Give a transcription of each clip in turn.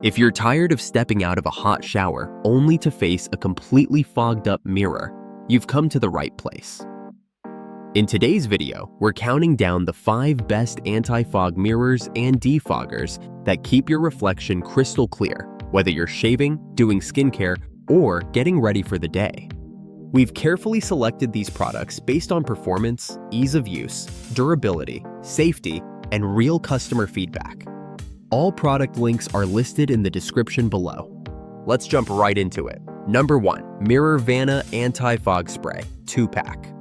If you're tired of stepping out of a hot shower only to face a completely fogged up mirror, you've come to the right place. In today's video, we're counting down the 5 best anti-fog mirrors and defoggers that keep your reflection crystal clear, whether you're shaving, doing skincare, or getting ready for the day. We've carefully selected these products based on performance, ease of use, durability, safety, and real customer feedback. All product links are listed in the description below. Let's jump right into it. Number 1. Mirror-Vana Anti-Fog Spray 2-pack.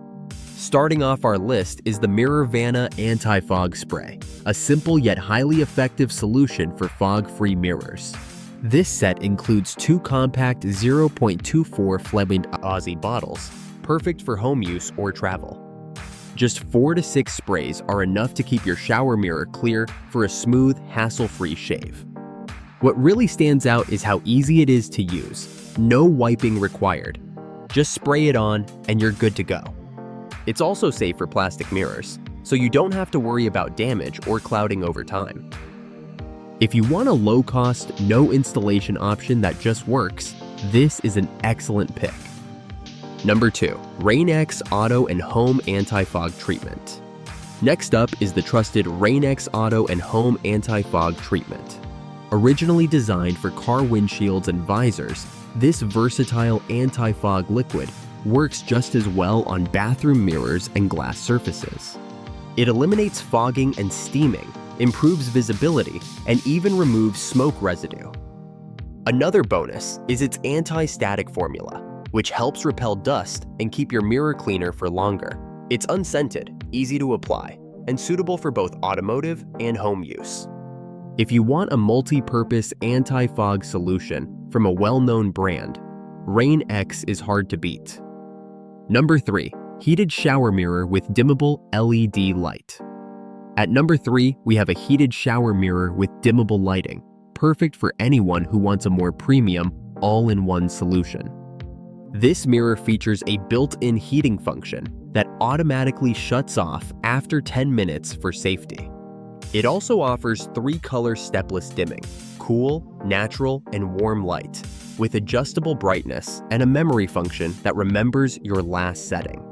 Starting off our list is the Mirror-Vana Anti-Fog Spray, a simple yet highly effective solution for fog-free mirrors. This set includes 2 compact 0.24 Fleming Aussie bottles, perfect for home use or travel. Just 4 to 6 sprays are enough to keep your shower mirror clear for a smooth, hassle-free shave. What really stands out is how easy it is to use. No wiping required. Just spray it on and you're good to go. It's also safe for plastic mirrors, so you don't have to worry about damage or clouding over time. If you want a low-cost, no-installation option that just works, this is an excellent pick. Number 2. Rain-X Auto and Home Anti-Fog Treatment. Next up is the trusted Rain-X Auto and Home Anti-Fog Treatment. Originally designed for car windshields and visors, this versatile anti-fog liquid works just as well on bathroom mirrors and glass surfaces. It eliminates fogging and steaming, improves visibility, and even removes smoke residue. Another bonus is its anti-static formula, which helps repel dust and keep your mirror cleaner for longer. It's unscented, easy to apply, and suitable for both automotive and home use. If you want a multi-purpose anti-fog solution from a well-known brand, Rain-X is hard to beat. Number 3. Heated shower mirror with dimmable LED light. At number 3, we have a heated shower mirror with dimmable lighting, perfect for anyone who wants a more premium, all-in-one solution. This mirror features a built-in heating function that automatically shuts off after 10 minutes for safety. It also offers 3-color stepless dimming, cool, natural, and warm light, with adjustable brightness and a memory function that remembers your last setting.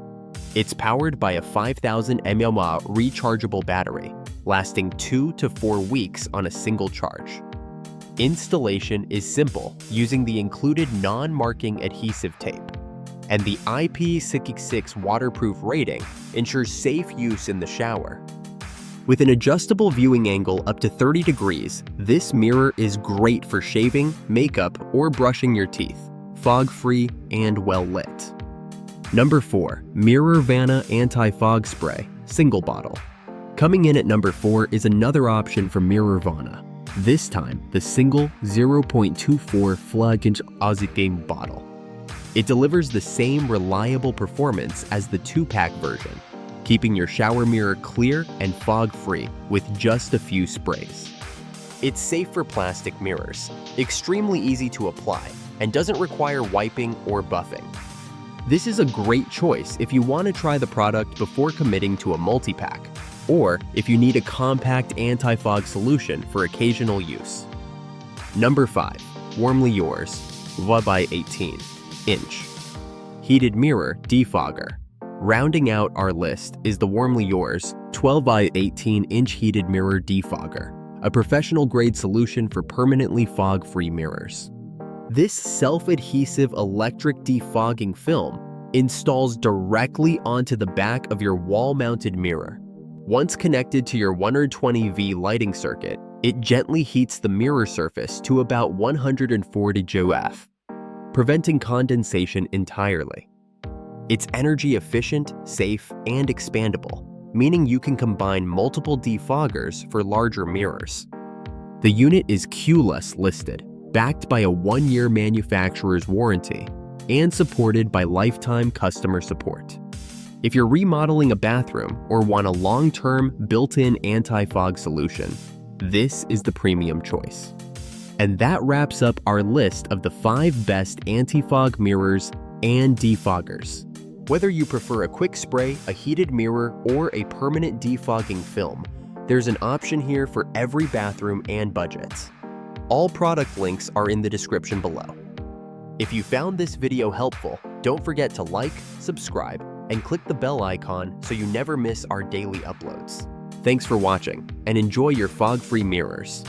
It's powered by a 5000 mAh rechargeable battery, lasting 2 to 4 weeks on a single charge. Installation is simple, using the included non-marking adhesive tape, and the IP66 waterproof rating ensures safe use in the shower. With an adjustable viewing angle up to 30 degrees, this mirror is great for shaving, makeup, or brushing your teeth, fog-free and well-lit. Number 4. Mirror-Vana Anti-Fog Spray, single bottle. Coming in at number 4 is another option from Mirror-Vana. This time, the single 0.24 Fleming Aussie bottle. It delivers the same reliable performance as the 2-pack version, keeping your shower mirror clear and fog-free with just a few sprays. It's safe for plastic mirrors, extremely easy to apply, and doesn't require wiping or buffing. This is a great choice if you want to try the product before committing to a multi-pack, or if you need a compact anti-fog solution for occasional use. Number 5. Warmly Yours 12 by 18 inch Heated Mirror Defogger. Rounding out our list is the Warmly Yours 12 by 18 inch Heated Mirror Defogger, a professional-grade solution for permanently fog-free mirrors. This self-adhesive electric defogging film installs directly onto the back of your wall-mounted mirror. Once connected to your 120V lighting circuit, it gently heats the mirror surface to about 140 Joule, preventing condensation entirely. It's energy efficient, safe, and expandable, meaning you can combine multiple defoggers for larger mirrors. The unit is QLess listed, backed by a 1-year manufacturer's warranty, and supported by lifetime customer support. If you're remodeling a bathroom or want a long-term built-in anti-fog solution, this is the premium choice. And that wraps up our list of the 5 best anti-fog mirrors and defoggers. Whether you prefer a quick spray, a heated mirror, or a permanent defogging film, there's an option here for every bathroom and budget. All product links are in the description below. If you found this video helpful, don't forget to like, subscribe, and click the bell icon so you never miss our daily uploads. Thanks for watching, and enjoy your fog-free mirrors.